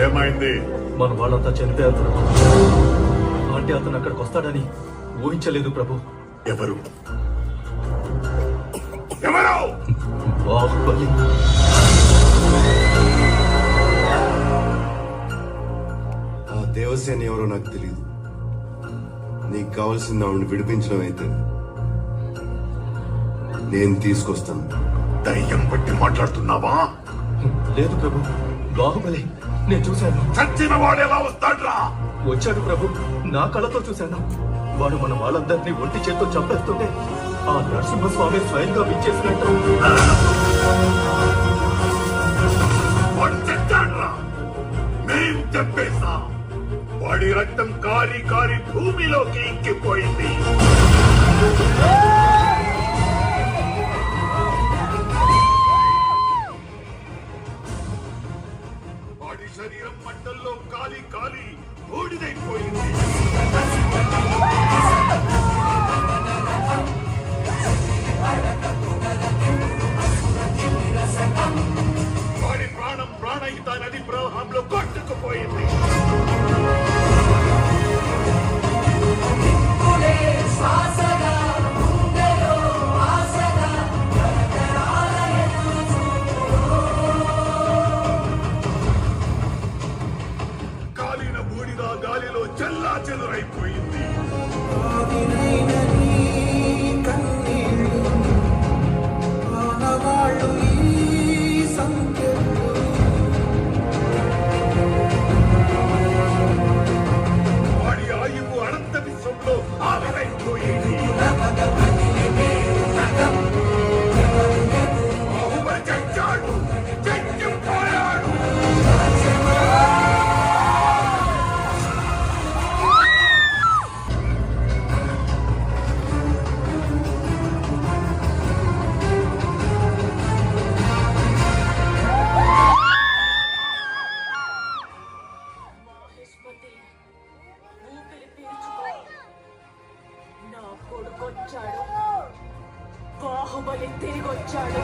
ఏమైంది? మన వాళ్ళంతా చనిపోయారు ప్రభు. అంటే అతను అక్కడికి వస్తాడని ఊహించలేదు ప్రభు. ఎవరు? ఎవరు? బాహుబలి. ఆ దేవసేన ఎవరో నాకు తెలియదు. నీకు కావాల్సింది ఆవిడని విడిపించడం అయితే నేను తీసుకొస్తాను. దయ్యం పట్టి మాట్లాడుతున్నావా? లేదు ప్రభు, బాహుబలి నేను చూశాను. చచ్చిన వాడు ఎలా వస్తాడ్రా? వచ్చాడు ప్రభు, నా కళ్ళతో చూశాను. వాడు మన వాళ్ళందరినీ ఒంటి చేత్తో చంపేస్తుంటే ఆ నరసింహస్వామి స్వయంగా విచ్చేసినట్టు. వాడు చచ్చాడ్రా, మేం చంపేశాం. వాడి రక్తం కారి కారి భూమిలోకి ఇంకిపోయింది. వాడి శరీరం మంటల్లో కాలి కాలి బూడిదైపోయింది. వాడి ప్రాణం ప్రాణహిత నది ప్రవాహంలో కొట్టుకుపోయింది. కాలిన బూడిద గాలిలో చెల్లా చెదురైపోయింది. వాడి ఆయువు అనంత విశ్వంలో ఆవిరైపోయింది. బాహుబలి చచ్చాడు, చచ్చిపోయాడు. ఊపిరి పీల్చుకో. నా కొడుకొచ్చాడు, బాహుబలి తిరిగొచ్చాడు.